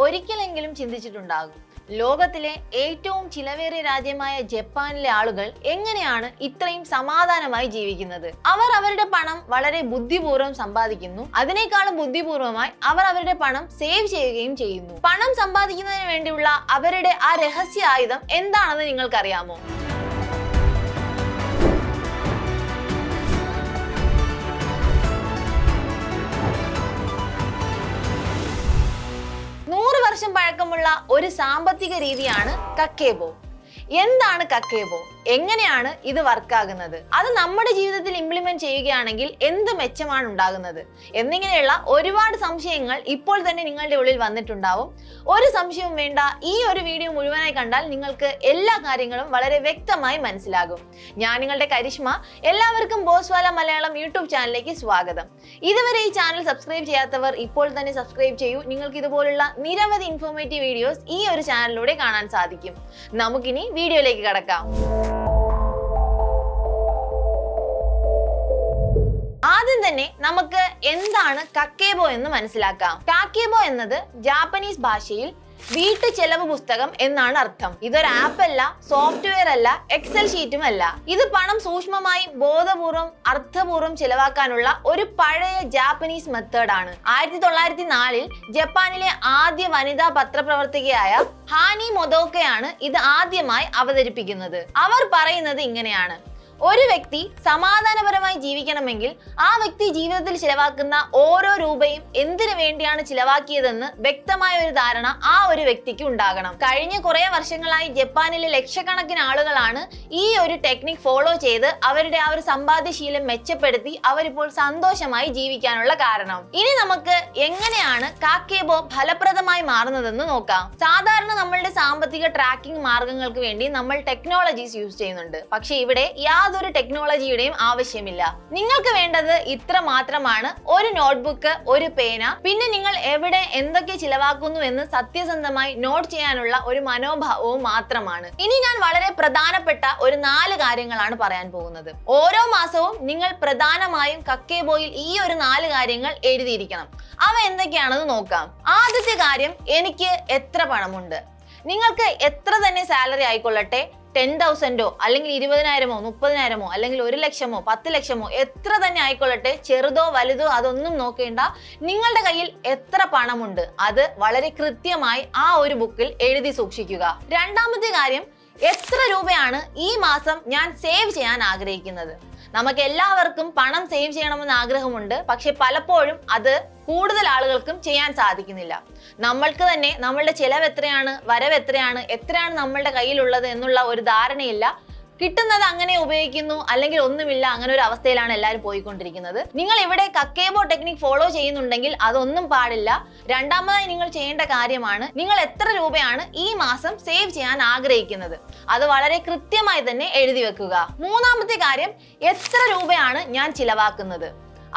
ഒരിക്കലെങ്കിലും ചിന്തിച്ചിട്ടുണ്ടാകും, ലോകത്തിലെ ഏറ്റവും ചിലവേറിയ രാജ്യമായ ജപ്പാനിലെ ആളുകൾ എങ്ങനെയാണ് ഇത്രയും സമാധാനമായി ജീവിക്കുന്നത്? അവർ അവരുടെ പണം വളരെ ബുദ്ധിപൂർവ്വം സമ്പാദിക്കുന്നു. അതിനേക്കാളും ബുദ്ധിപൂർവമായി അവർ അവരുടെ പണം സേവ് ചെയ്യുകയും ചെയ്യുന്നു. പണം സമ്പാദിക്കുന്നതിന് വേണ്ടിയുള്ള അവരുടെ ആ രഹസ്യ ആയുധം എന്താണെന്ന് നിങ്ങൾക്കറിയാമോ? വർഷം പഴക്കമുള്ള ഒരു സാമ്പത്തിക രീതിയാണ് കക്കേബോ. എന്താണ് കക്കേബോ? എങ്ങനെയാണ് ഇത് വർക്കാകുന്നത്? അത് നമ്മുടെ ജീവിതത്തിൽ ഇംപ്ലിമെന്റ് ചെയ്യുകയാണെങ്കിൽ എന്ത് മെച്ചമാണ് ഉണ്ടാകുന്നത് എന്നിങ്ങനെയുള്ള ഒരുപാട് സംശയങ്ങൾ ഇപ്പോൾ തന്നെ നിങ്ങളുടെ ഉള്ളിൽ വന്നിട്ടുണ്ടാവും. ഒരു സംശയവും വേണ്ട, ഈ ഒരു വീഡിയോ മുഴുവനായി കണ്ടാൽ നിങ്ങൾക്ക് എല്ലാ കാര്യങ്ങളും വളരെ വ്യക്തമായി മനസ്സിലാകും. ഞാൻ നിങ്ങളുടെ കരിഷ്മ. എല്ലാവർക്കും ബോസ്വാല മലയാളം യൂട്യൂബ് ചാനലിലേക്ക് സ്വാഗതം. ഇതുവരെ ഈ ചാനൽ സബ്സ്ക്രൈബ് ചെയ്യാത്തവർ ഇപ്പോൾ തന്നെ സബ്സ്ക്രൈബ് ചെയ്യൂ. നിങ്ങൾക്ക് ഇതുപോലുള്ള നിരവധി ഇൻഫോർമേറ്റീവ് വീഡിയോസ് ഈ ഒരു ചാനലിലൂടെ കാണാൻ സാധിക്കും. നമുക്കിനി വീഡിയോയിലേക്ക് കടക്കാം. ആദ്യം തന്നെ നമുക്ക് എന്താണ് കക്കേബോ എന്ന് മനസ്സിലാക്കാം. കക്കേബോ എന്നത് ജാപ്പനീസ് ഭാഷയിൽ വീട്ടു ചെലവ് പുസ്തകം എന്നാണ് അർത്ഥം. ഇതൊരു ആപ്പ് അല്ല, സോഫ്റ്റ്വെയർ അല്ല, എക്സൽ ഷീറ്റും അല്ല. ഇത് പണം സൂക്ഷ്മമായി ബോധപൂർവം അർത്ഥപൂർവ്വം ചെലവാക്കാനുള്ള ഒരു പഴയ ജാപ്പനീസ് മെത്തേഡാണ്. 1904 ജപ്പാനിലെ ആദ്യ വനിതാ പത്രപ്രവർത്തകയായ ഹാനി മൊതോക്കയാണ് ഇത് ആദ്യമായി അവതരിപ്പിക്കുന്നത്. അവർ പറയുന്നത് ഇങ്ങനെയാണ്: ഒരു വ്യക്തി സമാധാനപരമായി ജീവിക്കണമെങ്കിൽ ആ വ്യക്തി ജീവിതത്തിൽ ചിലവാക്കുന്ന ഓരോ രൂപയും എന്തിനു വേണ്ടിയാണ് ചിലവാക്കിയതെന്ന് വ്യക്തമായ ഒരു ധാരണ ആ ഒരു വ്യക്തിക്ക് ഉണ്ടാകണം. കഴിഞ്ഞ കുറെ വർഷങ്ങളായി ജപ്പാനിലെ ലക്ഷക്കണക്കിന് ആളുകളാണ് ഈ ഒരു ടെക്നിക് ഫോളോ ചെയ്ത് അവരുടെ ആ ഒരു സമ്പാദ്യശീലം മെച്ചപ്പെടുത്തി അവരിപ്പോൾ സന്തോഷമായി ജീവിക്കാനുള്ള കാരണം. ഇനി നമുക്ക് എങ്ങനെയാണ് കക്കേബോ ഫലപ്രദമായി മാറുന്നതെന്ന് നോക്കാം. സാധാരണ നമ്മളുടെ സാമ്പത്തിക ട്രാക്കിംഗ് മാർഗങ്ങൾക്ക് വേണ്ടി നമ്മൾ ടെക്നോളജീസ് യൂസ് ചെയ്യുന്നുണ്ട്. പക്ഷെ ഇവിടെ യാതൊരു ടെക്നോളജിയുടെയും ആവശ്യമില്ല. നിങ്ങൾക്ക് വേണ്ടത് ഇത്ര മാത്രമാണ്: ഒരു നോട്ട്ബുക്ക്, ഒരു പേന, പിന്നെ നിങ്ങൾ എവിടെ എന്തൊക്കെ ചിലവാക്കുന്നു എന്ന് സത്യസന്ധമായി നോട്ട് ചെയ്യാനുള്ള ഒരു മനോഭാവവും മാത്രമാണ്. ഇനി ഞാൻ വളരെ പ്രധാനപ്പെട്ട ഒരു 4 കാര്യങ്ങളാണ് പറയാൻ പോകുന്നത്. ഓരോ മാസവും നിങ്ങൾ പ്രധാനമായും കക്കേബോയിൽ ഈ ഒരു 4 കാര്യങ്ങൾ എഴുതിയിരിക്കണം. അവ എന്തൊക്കെയാണെന്ന് നോക്കാം. ആദ്യത്തെ കാര്യം, എനിക്ക് എത്ര പണമുണ്ട്. നിങ്ങൾക്ക് എത്ര തന്നെ സാലറി ആയിക്കൊള്ളട്ടെ, 10,000 അല്ലെങ്കിൽ 20,000, 30,000 അല്ലെങ്കിൽ 1 ലക്ഷമോ 10 ലക്ഷമോ എത്ര തന്നെ ആയിക്കൊള്ളട്ടെ, ചെറുതോ വലുതോ അതൊന്നും നോക്കേണ്ട. നിങ്ങളുടെ കയ്യിൽ എത്ര പണമുണ്ട് അത് വളരെ കൃത്യമായി ആ ഒരു ബുക്കിൽ എഴുതി സൂക്ഷിക്കുക. രണ്ടാമത്തെ കാര്യം, എത്ര രൂപയാണ് ഈ മാസം ഞാൻ സേവ് ചെയ്യാൻ ആഗ്രഹിക്കുന്നത്. നമുക്ക് എല്ലാവർക്കും പണം സേവ് ചെയ്യണമെന്ന് ആഗ്രഹമുണ്ട്. പക്ഷെ പലപ്പോഴും അത് കൂടുതൽ ആളുകൾക്കും ചെയ്യാൻ സാധിക്കുന്നില്ല. നമ്മൾക്ക് തന്നെ നമ്മളുടെ ചെലവ് എത്രയാണ്, വരവ് എത്രയാണ് നമ്മളുടെ കയ്യിലുള്ളത് എന്നുള്ള ഒരു ധാരണയില്ല. കിട്ടുന്നത് അങ്ങനെ ഉപയോഗിക്കുന്നു, അല്ലെങ്കിൽ ഒന്നുമില്ല, അങ്ങനെ ഒരു അവസ്ഥയിലാണ് എല്ലാവരും പോയിക്കൊണ്ടിരിക്കുന്നത്. നിങ്ങൾ ഇവിടെ കക്കേബോ ടെക്നിക് ഫോളോ ചെയ്യുന്നുണ്ടെങ്കിൽ അതൊന്നും പാടില്ല. രണ്ടാമതായി നിങ്ങൾ ചെയ്യേണ്ട കാര്യമാണ്, നിങ്ങൾ എത്ര രൂപയാണ് ഈ മാസം സേവ് ചെയ്യാൻ ആഗ്രഹിക്കുന്നത് അത് വളരെ കൃത്യമായി തന്നെ എഴുതി വെക്കുക. മൂന്നാമത്തെ കാര്യം, എത്ര രൂപയാണ് ഞാൻ ചിലവാക്കുന്നത്.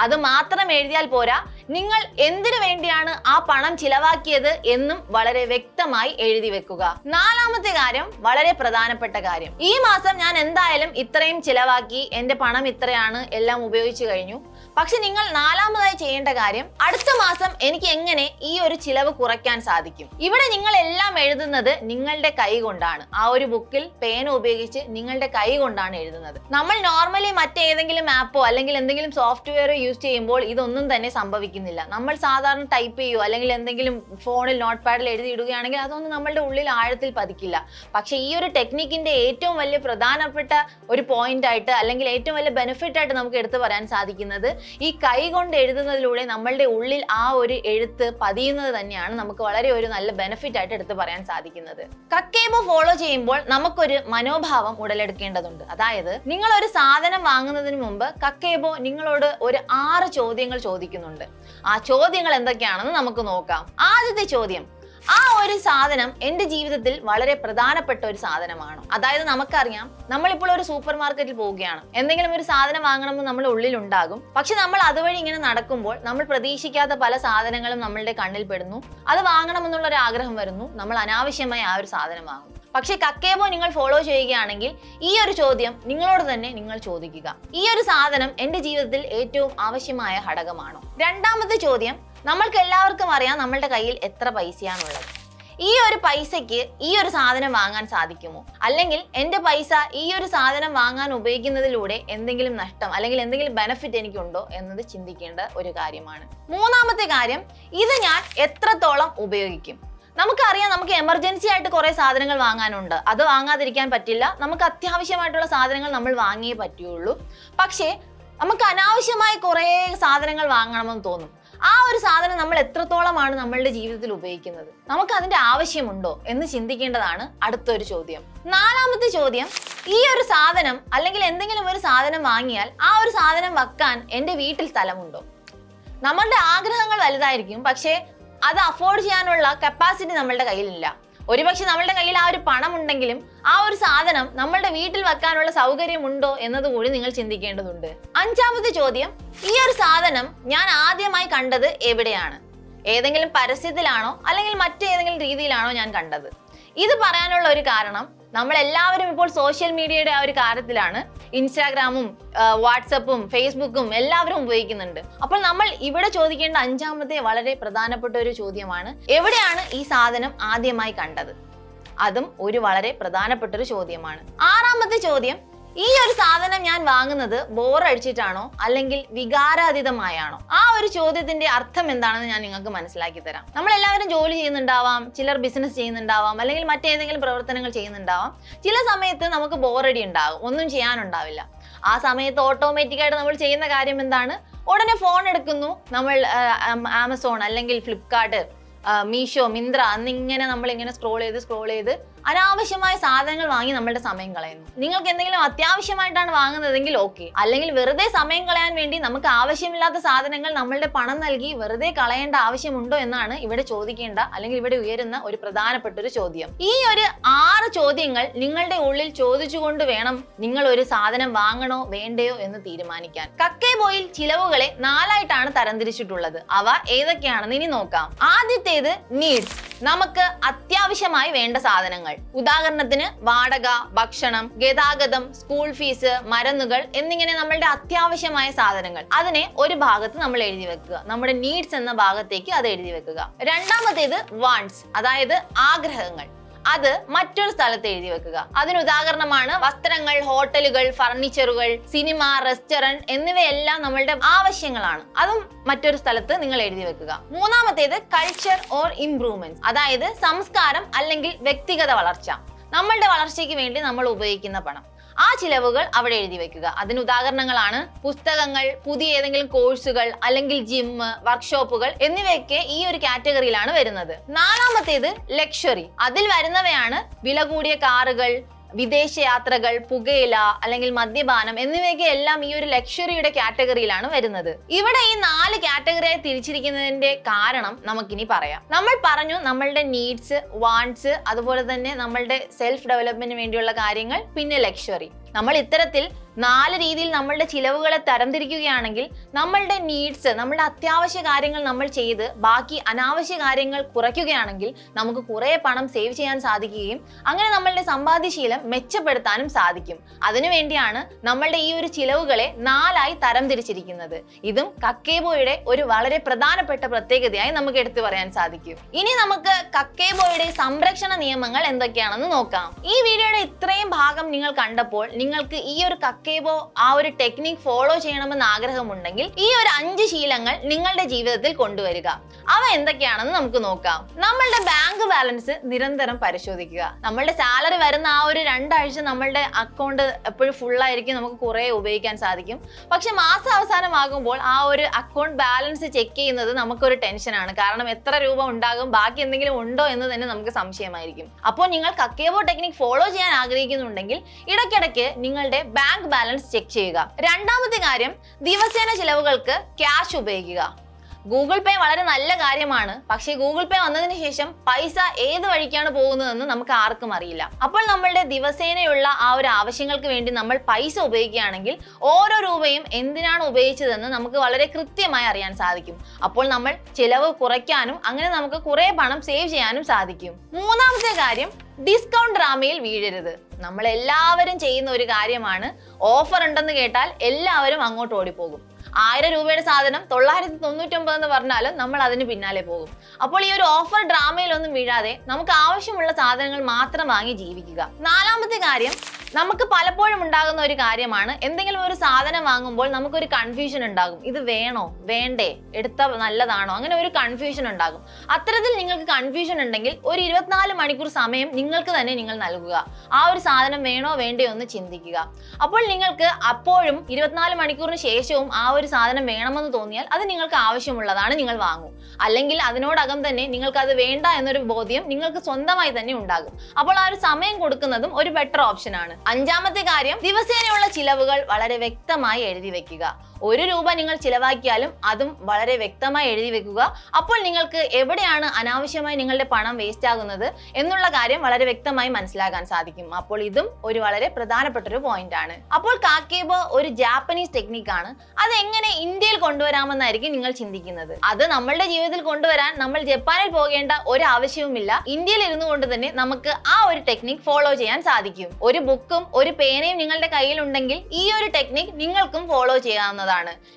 അത് മാത്രം എഴുതിയാൽ പോരാ, നിങ്ങൾ എന്തിനു വേണ്ടിയാണ് ആ പണം ചിലവാക്കിയത് എന്നും വളരെ വ്യക്തമായി എഴുതി വെക്കുക. നാലാമത്തെ കാര്യം, വളരെ പ്രധാനപ്പെട്ട കാര്യം, ഈ മാസം ഞാൻ എന്തായാലും ഇത്രയും ചിലവാക്കി, എന്റെ പണം ഇത്രയാണ്, എല്ലാം ഉപയോഗിച്ചു കഴിഞ്ഞു. പക്ഷെ നിങ്ങൾ നാലാമതായി ചെയ്യേണ്ട കാര്യം, അടുത്ത മാസം എനിക്ക് എങ്ങനെ ഈ ഒരു ചിലവ് കുറയ്ക്കാൻ സാധിക്കും. ഇവിടെ നിങ്ങൾ എല്ലാം എഴുതുന്നത് നിങ്ങളുടെ കൈ കൊണ്ടാണ്. ആ ഒരു ബുക്കിൽ പേന ഉപയോഗിച്ച് നിങ്ങളുടെ കൈ കൊണ്ടാണ് എഴുതുന്നത്. നമ്മൾ നോർമലി മറ്റേതെങ്കിലും ആപ്പോ അല്ലെങ്കിൽ എന്തെങ്കിലും സോഫ്റ്റ്വെയർ യൂസ് ചെയ്യുമ്പോൾ ഇതൊന്നും തന്നെ സംഭവിക്കുന്നില്ല. നമ്മൾ സാധാരണ ടൈപ്പ് ചെയ്യുകയോ അല്ലെങ്കിൽ എന്തെങ്കിലും ഫോണിൽ നോട്ട് പാഡിൽ എഴുതിയിടുകയാണെങ്കിൽ അതൊന്നും നമ്മളുടെ ഉള്ളിൽ ആഴത്തിൽ പതിക്കില്ല. പക്ഷെ ഈ ഒരു ടെക്നിക്കിന്റെ ഏറ്റവും വലിയ പ്രധാനപ്പെട്ട ഒരു പോയിന്റ് ആയിട്ട് അല്ലെങ്കിൽ ഏറ്റവും വലിയ ബെനിഫിറ്റ് ആയിട്ട് നമുക്ക് എടുത്തു പറയാൻ സാധിക്കുന്നത്, ഈ കൈ കൊണ്ട് എഴുതുന്നതിലൂടെ നമ്മളുടെ ഉള്ളിൽ ആ ഒരു എഴുത്ത് പതിയുന്നത് തന്നെയാണ് നമുക്ക് വളരെ ഒരു നല്ല ബെനിഫിറ്റ് ആയിട്ട് എടുത്തു പറയാൻ സാധിക്കുന്നത്. കക്കേബോ ഫോളോ ചെയ്യുമ്പോൾ നമുക്കൊരു മനോഭാവം ഉടലെടുക്കേണ്ടതുണ്ട്. അതായത്, നിങ്ങൾ ഒരു സാധനം വാങ്ങുന്നതിന് മുമ്പ് കക്കേബോ നിങ്ങളോട് ഒരു 6 ചോദ്യങ്ങൾ ചോദിക്കുന്നുണ്ട്. ആ ചോദ്യങ്ങൾ എന്തൊക്കെയാണെന്ന് നമുക്ക് നോക്കാം. ആദ്യത്തെ ചോദ്യം, ആ ഒരു സാധനം എന്റെ ജീവിതത്തിൽ വളരെ പ്രധാനപ്പെട്ട ഒരു സാധനമാണോ? അതായത് നമുക്കറിയാം, നമ്മളിപ്പോൾ ഒരു സൂപ്പർ മാർക്കറ്റിൽ പോവുകയാണ്, എന്തെങ്കിലും ഒരു സാധനം വാങ്ങണമെന്ന് നമ്മുടെ ഉള്ളിൽ ഉണ്ടാകും. പക്ഷെ നമ്മൾ അതുവഴി ഇങ്ങനെ നടക്കുമ്പോൾ നമ്മൾ പ്രതീക്ഷിക്കാത്ത പല സാധനങ്ങളും നമ്മളുടെ കണ്ണിൽ പെടുന്നു. അത് വാങ്ങണമെന്നുള്ള ഒരു ആഗ്രഹം വരുന്നു, നമ്മൾ അനാവശ്യമായി ആ ഒരു സാധനം വാങ്ങും. പക്ഷെ കക്കേബോ നിങ്ങൾ ഫോളോ ചെയ്യുകയാണെങ്കിൽ ഈ ഒരു ചോദ്യം നിങ്ങളോട് തന്നെ നിങ്ങൾ ചോദിക്കുക: ഈ ഒരു സാധനം എന്റെ ജീവിതത്തിൽ ഏറ്റവും ആവശ്യമായ ഘടകമാണോ? രണ്ടാമത്തെ ചോദ്യം, നമ്മൾക്ക് എല്ലാവർക്കും അറിയാം നമ്മളുടെ കയ്യിൽ എത്ര പൈസയാണുള്ളത്. ഈ ഒരു പൈസയ്ക്ക് ഈ ഒരു സാധനം വാങ്ങാൻ സാധിക്കുമോ, അല്ലെങ്കിൽ എൻ്റെ പൈസ ഈ ഒരു സാധനം വാങ്ങാൻ ഉപയോഗിക്കുന്നതിലൂടെ എന്തെങ്കിലും നഷ്ടം അല്ലെങ്കിൽ എന്തെങ്കിലും ബെനിഫിറ്റ് എനിക്കുണ്ടോ എന്നത് ചിന്തിക്കേണ്ട ഒരു കാര്യമാണ്. മൂന്നാമത്തെ കാര്യം, ഇത് ഞാൻ എത്രത്തോളം ഉപയോഗിക്കും. നമുക്കറിയാം, നമുക്ക് എമർജൻസി ആയിട്ട് കുറെ സാധനങ്ങൾ വാങ്ങാനുണ്ട്, അത് വാങ്ങാതിരിക്കാൻ പറ്റില്ല. നമുക്ക് അത്യാവശ്യമായിട്ടുള്ള സാധനങ്ങൾ നമ്മൾ വാങ്ങിയേ പറ്റുള്ളൂ. പക്ഷേ നമുക്ക് അനാവശ്യമായ കുറെ സാധനങ്ങൾ വാങ്ങണമെന്ന് തോന്നും. ആ ഒരു സാധനം നമ്മൾ എത്രത്തോളമാണ് നമ്മളുടെ ജീവിതത്തിൽ ഉപയോഗിക്കുന്നത്, നമുക്ക് അതിന്റെ ആവശ്യമുണ്ടോ എന്ന് ചിന്തിക്കേണ്ടതാണ് അടുത്തൊരു ചോദ്യം. നാലാമത്തെ ചോദ്യം, ഈ ഒരു സാധനം അല്ലെങ്കിൽ എന്തെങ്കിലും ഒരു സാധനം വാങ്ങിയാൽ ആ ഒരു സാധനം വെക്കാൻ എൻ്റെ വീട്ടിൽ സ്ഥലമുണ്ടോ? നമ്മളുടെ ആഗ്രഹങ്ങൾ വലുതായിരിക്കും, പക്ഷേ അത് അഫോർഡ് ചെയ്യാനുള്ള കപ്പാസിറ്റി നമ്മളുടെ കയ്യിലില്ല. ഒരുപക്ഷെ നമ്മളുടെ കയ്യിൽ ആ ഒരു പണം ഉണ്ടെങ്കിലും ആ ഒരു സാധനം നമ്മളുടെ വീട്ടിൽ വെക്കാനുള്ള സൗകര്യം ഉണ്ടോ എന്നത് കൂടി നിങ്ങൾ ചിന്തിക്കേണ്ടതുണ്ട്. അഞ്ചാമത്തെ ചോദ്യം, ഈ ഒരു സാധനം ഞാൻ ആദ്യമായി കണ്ടത് എവിടെയാണ്? ഏതെങ്കിലും പരസ്യത്തിലാണോ അല്ലെങ്കിൽ മറ്റേതെങ്കിലും രീതിയിലാണോ ഞാൻ കണ്ടത്? ഇത് പറയാനുള്ള ഒരു കാരണം, നമ്മൾ എല്ലാവരും ഇപ്പോൾ സോഷ്യൽ മീഡിയയുടെ ആ ഒരു കാര്യത്തിലാണ്. ഇൻസ്റ്റാഗ്രാമും വാട്സപ്പും ഫേസ്ബുക്കും എല്ലാവരും ഉപയോഗിക്കുന്നുണ്ട്. അപ്പോൾ നമ്മൾ ഇവിടെ ചോദിക്കേണ്ട അഞ്ചാമത്തെ വളരെ പ്രധാനപ്പെട്ട ഒരു ചോദ്യമാണ്, എവിടെയാണ് ഈ സാധനം ആദ്യമായി കണ്ടത്? അതും ഒരു വളരെ പ്രധാനപ്പെട്ട ഒരു ചോദ്യമാണ്. ആറാമത്തെ ചോദ്യം, ഈ ഒരു സാധനം ഞാൻ വാങ്ങുന്നത് ബോറടിച്ചിട്ടാണോ അല്ലെങ്കിൽ വികാരാതീതമായാണോ? ആ ഒരു ചോദ്യത്തിന്റെ അർത്ഥം എന്താണെന്ന് ഞാൻ നിങ്ങൾക്ക് മനസ്സിലാക്കി തരാം. നമ്മൾ എല്ലാവരും ജോലി ചെയ്യുന്നുണ്ടാവാം, ചിലർ ബിസിനസ് ചെയ്യുന്നുണ്ടാവാം, അല്ലെങ്കിൽ മറ്റേതെങ്കിലും പ്രവർത്തനങ്ങൾ ചെയ്യുന്നുണ്ടാവാം. ചില സമയത്ത് നമുക്ക് ബോറടി ഉണ്ടാകും, ഒന്നും ചെയ്യാനുണ്ടാവില്ല. ആ സമയത്ത് ഓട്ടോമാറ്റിക്കായിട്ട് നമ്മൾ ചെയ്യുന്ന കാര്യം എന്താണ്? ഉടനെ ഫോൺ എടുക്കുന്നു, നമ്മൾ ആമസോൺ അല്ലെങ്കിൽ ഫ്ലിപ്കാർട്ട്, മീഷോ, മിന്ത്ര എന്നിങ്ങനെ നമ്മളിങ്ങനെ സ്ക്രോൾ ചെയ്ത് അനാവശ്യമായ സാധനങ്ങൾ വാങ്ങി നമ്മളുടെ സമയം കളയുന്നു. നിങ്ങൾക്ക് എന്തെങ്കിലും അത്യാവശ്യമായിട്ടാണ് വാങ്ങുന്നതെങ്കിൽ ഓക്കെ, അല്ലെങ്കിൽ വെറുതെ സമയം കളയാൻ വേണ്ടി നമുക്ക് ആവശ്യമില്ലാത്ത സാധനങ്ങൾ നമ്മളുടെ പണം നൽകി വെറുതെ കളയേണ്ട ആവശ്യമുണ്ടോ എന്നാണ് ഇവിടെ ചോദിക്കേണ്ട അല്ലെങ്കിൽ ഇവിടെ ഉയരുന്ന ഒരു പ്രധാനപ്പെട്ട ഒരു ചോദ്യം. ഈ ഒരു 6 ചോദ്യങ്ങൾ നിങ്ങളുടെ ഉള്ളിൽ ചോദിച്ചുകൊണ്ട് വേണം നിങ്ങൾ ഒരു സാധനം വാങ്ങണോ വേണ്ടയോ എന്ന് തീരുമാനിക്കാൻ. കക്കേബോയിൽ ചിലവുകളെ 4ആയിട്ടാണ് തരംതിരിച്ചിട്ടുള്ളത്. അവ ഏതൊക്കെയാണെന്ന് ഇനി നോക്കാം. ആദ്യത്തേത് നീഡ്സ്, നമുക്ക് അത്യാവശ്യമായി വേണ്ട സാധനങ്ങൾ. ഉദാഹരണത്തിന് വാടക, ഭക്ഷണം, ഗതാഗതം, സ്കൂൾ ഫീസ്, മരുന്നുകൾ എന്നിങ്ങനെ നമ്മളുടെ അത്യാവശ്യമായ സാധനങ്ങൾ. അതിനെ ഒരു ഭാഗത്ത് നമ്മൾ എഴുതി വെക്കുക, നമ്മുടെ നീഡ്സ് എന്ന ഭാഗത്തേക്ക് അത് എഴുതി വെക്കുക. രണ്ടാമത്തേത് വാണ്ട്സ്, അതായത് ആഗ്രഹങ്ങൾ. അത് മറ്റൊരു സ്ഥലത്ത് എഴുതി വെക്കുക. അതിന് ഉദാഹരണമാണ് വസ്ത്രങ്ങൾ, ഹോട്ടലുകൾ, ഫർണിച്ചറുകൾ, സിനിമ, റെസ്റ്റോറന്റ് എന്നിവയെല്ലാം നമ്മളുടെ ആവശ്യങ്ങളാണ്. അതും മറ്റൊരു സ്ഥലത്ത് നിങ്ങൾ എഴുതി വെക്കുക. മൂന്നാമത്തേത് കൾച്ചർ ഓർ ഇംപ്രൂവ്മെന്റ്, അതായത് സംസ്കാരം അല്ലെങ്കിൽ വ്യക്തിഗത വളർച്ച. നമ്മളുടെ വളർച്ചയ്ക്ക് വേണ്ടി നമ്മൾ ഉപയോഗിക്കുന്ന പണം, ആ ചിലവുകൾ അവിടെ എഴുതി വെക്കുക. അതിന് ഉദാഹരണങ്ങളാണ് പുസ്തകങ്ങൾ, പുതിയ ഏതെങ്കിലും കോഴ്സുകൾ, അല്ലെങ്കിൽ ജിമ്മ്, വർക്ക്ഷോപ്പുകൾ എന്നിവയൊക്കെ ഈ ഒരു കാറ്റഗറിയിലാണ് വരുന്നത്. നാലാമത്തേത് ലക്ഷറി, അതിൽ വരുന്നവയാണ് വില കൂടിയ കാറുകൾ, വിദേശ യാത്രകൾ, പുകയില അല്ലെങ്കിൽ മദ്യപാനം എന്നിവയൊക്കെ എല്ലാം ഈ ഒരു ലക്ഷറിയുടെ കാറ്റഗറിയിലാണ് വരുന്നത്. ഇവിടെ ഈ 4 കാറ്റഗറിയായി തിരിച്ചിരിക്കുന്നതിന്റെ കാരണം നമുക്കിനി പറയാം. നമ്മൾ പറഞ്ഞു നമ്മളുടെ നീഡ്സ്, വാണ്ട്സ്, അതുപോലെ തന്നെ നമ്മളുടെ സെൽഫ് ഡെവലപ്മെന്റിന് വേണ്ടിയുള്ള കാര്യങ്ങൾ, പിന്നെ ലക്ഷറി. നമ്മൾ ഇത്തരത്തിൽ 4 രീതിയിൽ നമ്മളുടെ ചിലവുകളെ തരംതിരിക്കുകയാണെങ്കിൽ നമ്മളുടെ നീഡ്സ്, നമ്മളുടെ അത്യാവശ്യ കാര്യങ്ങൾ നമ്മൾ ചെയ്ത് ബാക്കി അനാവശ്യ കാര്യങ്ങൾ കുറയ്ക്കുകയാണെങ്കിൽ നമുക്ക് കുറെ പണം സേവ് ചെയ്യാൻ സാധിക്കുകയും അങ്ങനെ നമ്മളുടെ സമ്പാദ്യശീലം മെച്ചപ്പെടുത്താനും സാധിക്കും. അതിനുവേണ്ടിയാണ് നമ്മളുടെ ഈ ഒരു ചിലവുകളെ 4ആയി തരംതിരിച്ചിരിക്കുന്നത്. ഇതും കക്കേബോയുടെ ഒരു വളരെ പ്രധാനപ്പെട്ട പ്രത്യേകതയായി നമുക്ക് എടുത്തു പറയാൻ സാധിക്കും. ഇനി നമുക്ക് കക്കേബോയുടെ സംരക്ഷണ നിയമങ്ങൾ എന്തൊക്കെയാണെന്ന് നോക്കാം. ഈ വീഡിയോയുടെ ഇത്രയും ഭാഗം നിങ്ങൾ കണ്ടപ്പോൾ നിങ്ങൾക്ക് ഈ ഒരു കക്കേബോ ആ ഒരു ടെക്നിക് ഫോളോ ചെയ്യണമെന്ന് ആഗ്രഹമുണ്ടെങ്കിൽ ഈ ഒരു 5 ശീലങ്ങൾ നിങ്ങളുടെ ജീവിതത്തിൽ കൊണ്ടുവരിക. അവ എന്തൊക്കെയാണെന്ന് നമുക്ക് നോക്കാം. നമ്മളുടെ ബാങ്ക് ബാലൻസ് നിരന്തരം പരിശോധിക്കുക. നമ്മളുടെ സാലറി വരുന്ന ആ ഒരു 2 ആഴ്ച നമ്മളുടെ അക്കൗണ്ട് എപ്പോഴും ഫുൾ ആയിരിക്കും, നമുക്ക് കുറെ ഉപയോഗിക്കാൻ സാധിക്കും. പക്ഷെ മാസം അവസാനമാകുമ്പോൾ ആ ഒരു അക്കൗണ്ട് ബാലൻസ് ചെക്ക് ചെയ്യുന്നത് നമുക്കൊരു ടെൻഷനാണ്. കാരണം എത്ര രൂപ ഉണ്ടാകും, ബാക്കി എന്തെങ്കിലും ഉണ്ടോ എന്ന് തന്നെ നമുക്ക് സംശയമായിരിക്കും. അപ്പോൾ നിങ്ങൾ കക്കേബോ ടെക്നിക് ഫോളോ ചെയ്യാൻ ആഗ്രഹിക്കുന്നുണ്ടെങ്കിൽ ഇടയ്ക്കിടയ്ക്ക് നിങ്ങളുടെ ബാങ്ക് ബാലൻസ് ചെക്ക് ചെയ്യുക. രണ്ടാമത്തെ കാര്യം, ദിവസേന ചിലവുകൾക്ക് ക്യാഷ് ഉപയോഗിക്കുക. ഗൂഗിൾ പേ വളരെ നല്ല കാര്യമാണ്, പക്ഷേ ഗൂഗിൾ പേ വന്നതിന് ശേഷം പൈസ ഏത് വഴിക്കാണ് പോകുന്നതെന്ന് നമുക്ക് ആർക്കും അറിയില്ല. അപ്പോൾ നമ്മളുടെ ദിവസേനയുള്ള ആ ഒരു ആവശ്യങ്ങൾക്ക് വേണ്ടി നമ്മൾ പൈസ ഉപയോഗിക്കുകയാണെങ്കിൽ ഓരോ രൂപയും എന്തിനാണ് ഉപയോഗിച്ചതെന്ന് നമുക്ക് വളരെ കൃത്യമായി അറിയാൻ സാധിക്കും. അപ്പോൾ നമ്മൾ ചിലവ് കുറയ്ക്കാനും അങ്ങനെ നമുക്ക് കുറെ പണം സേവ് ചെയ്യാനും സാധിക്കും. മൂന്നാമത്തെ കാര്യം, ഡിസ്കൗണ്ട് ഡ്രാമയിൽ വീഴരുത്. നമ്മൾ എല്ലാവരും ചെയ്യുന്ന ഒരു കാര്യമാണ്, ഓഫർ ഉണ്ടെന്ന് കേട്ടാൽ എല്ലാവരും അങ്ങോട്ട് ഓടിപ്പോകും. 1000 രൂപയുടെ സാധനം 999 എന്ന് പറഞ്ഞാലും നമ്മൾ അതിന് പിന്നാലെ പോകും. അപ്പോൾ ഈ ഒരു ഓഫർ ഡ്രാമയിലൊന്നും വീഴാതെ നമുക്ക് ആവശ്യമുള്ള സാധനങ്ങൾ മാത്രം വാങ്ങി ജീവിക്കുക. നാലാമത്തെ കാര്യം, നമുക്ക് പലപ്പോഴും ഉണ്ടാകുന്ന ഒരു കാര്യമാണ്, എന്തെങ്കിലും ഒരു സാധനം വാങ്ങുമ്പോൾ നമുക്കൊരു കൺഫ്യൂഷൻ ഉണ്ടാകും. ഇത് വേണോ വേണ്ടേ, എടുത്ത നല്ലതാണോ, അങ്ങനെ ഒരു കൺഫ്യൂഷൻ ഉണ്ടാകും. അത്തരത്തിൽ നിങ്ങൾക്ക് കൺഫ്യൂഷൻ ഉണ്ടെങ്കിൽ ഒരു 24 മണിക്കൂർ സമയം നിങ്ങൾക്ക് തന്നെ നിങ്ങൾ നൽകുക. ആ ഒരു സാധനം വേണോ വേണ്ടയോ എന്ന് ചിന്തിക്കുക. അപ്പോൾ നിങ്ങൾക്ക് അപ്പോഴും 24 മണിക്കൂറിന് ശേഷവും ആ ഒരു സാധനം വേണമെന്ന് തോന്നിയാൽ അത് നിങ്ങൾക്ക് ആവശ്യമുള്ളതാണ്, നിങ്ങൾ വാങ്ങും. അല്ലെങ്കിൽ അതിനോടകം തന്നെ നിങ്ങൾക്ക് അത് വേണ്ട എന്നൊരു ബോധ്യം നിങ്ങൾക്ക് സ്വന്തമായി തന്നെ ഉണ്ടാകും. അപ്പോൾ ആ ഒരു സമയം കൊടുക്കുന്നതും ഒരു ബെറ്റർ ഓപ്ഷൻ ആണ്. അഞ്ചാമത്തെ കാര്യം, ദിവസേനയുള്ള ചിലവുകൾ വളരെ വ്യക്തമായി എഴുതി വെക്കുക. 1 രൂപ നിങ്ങൾ ചിലവാക്കിയാലും അതും വളരെ വ്യക്തമായി എഴുതി വെക്കുക. അപ്പോൾ നിങ്ങൾക്ക് എവിടെയാണ് അനാവശ്യമായി നിങ്ങളുടെ പണം വേസ്റ്റ് ആകുന്നത് എന്നുള്ള കാര്യം വളരെ വ്യക്തമായി മനസ്സിലാക്കാൻ സാധിക്കും. അപ്പോൾ ഇതും ഒരു വളരെ പ്രധാനപ്പെട്ട ഒരു പോയിന്റ് ആണ്. അപ്പോൾ കാക്കേബോ ഒരു ജാപ്പനീസ് ടെക്നിക് ആണ്. അത് എങ്ങനെ ഇന്ത്യയിൽ കൊണ്ടുവരാമെന്നായിരിക്കും നിങ്ങൾ ചിന്തിക്കുന്നത്. അത് നമ്മളുടെ ജീവിതത്തിൽ കൊണ്ടുവരാൻ നമ്മൾ ജപ്പാനിൽ പോകേണ്ട ഒരു ആവശ്യവുമില്ല. ഇന്ത്യയിൽ ഇരുന്നു കൊണ്ട് തന്നെ നമുക്ക് ആ ഒരു ടെക്നിക് ഫോളോ ചെയ്യാൻ സാധിക്കും. ഒരു ബുക്കും ഒരു പേനയും നിങ്ങളുടെ കയ്യിൽ ഉണ്ടെങ്കിൽ ഈ ഒരു ടെക്നിക് നിങ്ങൾക്കും ഫോളോ ചെയ്യാവുന്നതാണ്.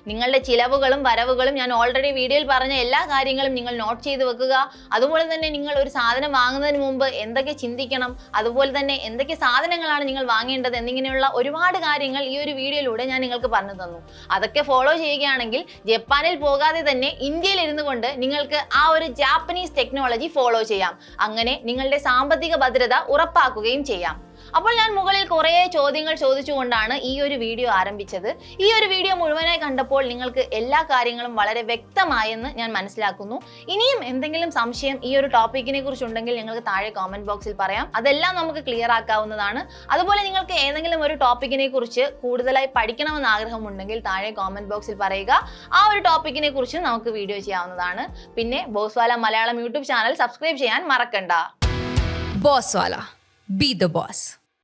നിങ്ങളുടെ ചിലവുകളും വരവുകളും ഞാൻ ഓൾറെഡി വീഡിയോയിൽ പറഞ്ഞ എല്ലാ കാര്യങ്ങളും നിങ്ങൾ നോട്ട് ചെയ്ത് വെക്കുക. അതുപോലെ തന്നെ നിങ്ങൾ ഒരു സാധനം വാങ്ങുന്നതിന് മുമ്പ് എന്തൊക്കെ ചിന്തിക്കണം, അതുപോലെ തന്നെ എന്തൊക്കെ സാധനങ്ങളാണ് നിങ്ങൾ വാങ്ങേണ്ടത് എന്നിങ്ങനെയുള്ള ഒരുപാട് കാര്യങ്ങൾ ഈ ഒരു വീഡിയോയിലൂടെ ഞാൻ നിങ്ങൾക്ക് പറഞ്ഞു തന്നു. അതൊക്കെ ഫോളോ ചെയ്യുകയാണെങ്കിൽ ജപ്പാനിൽ പോകാതെ തന്നെ ഇന്ത്യയിൽ ഇരുന്നു കൊണ്ട് നിങ്ങൾക്ക് ആ ഒരു ജാപ്പനീസ് ടെക്നോളജി ഫോളോ ചെയ്യാം. അങ്ങനെ നിങ്ങളുടെ സാമ്പത്തിക ഭദ്രത ഉറപ്പാക്കുകയും ചെയ്യാം. അപ്പോൾ ഞാൻ മുകളിൽ കുറേ ചോദ്യങ്ങൾ ചോദിച്ചുകൊണ്ടാണ് ഈ ഒരു വീഡിയോ ആരംഭിച്ചത്. ഈ ഒരു വീഡിയോ മുഴുവനായി കണ്ടപ്പോൾ നിങ്ങൾക്ക് എല്ലാ കാര്യങ്ങളും വളരെ വ്യക്തമായെന്ന് ഞാൻ മനസ്സിലാക്കുന്നു. ഇനിയും എന്തെങ്കിലും സംശയം ഈ ഒരു ടോപ്പിക്കിനെ കുറിച്ച് ഉണ്ടെങ്കിൽ നിങ്ങൾക്ക് താഴെ കമന്റ് ബോക്സിൽ പറയാം. അതെല്ലാം നമുക്ക് ക്ലിയർ ആക്കാവുന്നതാണ്. അതുപോലെ നിങ്ങൾക്ക് ഏതെങ്കിലും ഒരു ടോപ്പിക്കിനെ കുറിച്ച് കൂടുതലായി പഠിക്കണമെന്ന് ആഗ്രഹമുണ്ടെങ്കിൽ താഴെ കമന്റ് ബോക്സിൽ പറയുക. ആ ഒരു ടോപ്പിക്കിനെ കുറിച്ച് നമുക്ക് വീഡിയോ ചെയ്യാവുന്നതാണ്. പിന്നെ ബോസ്വാല മലയാളം യൂട്യൂബ് ചാനൽ സബ്സ്ക്രൈബ് ചെയ്യാൻ മറക്കണ്ട. Bosswala. Be the boss.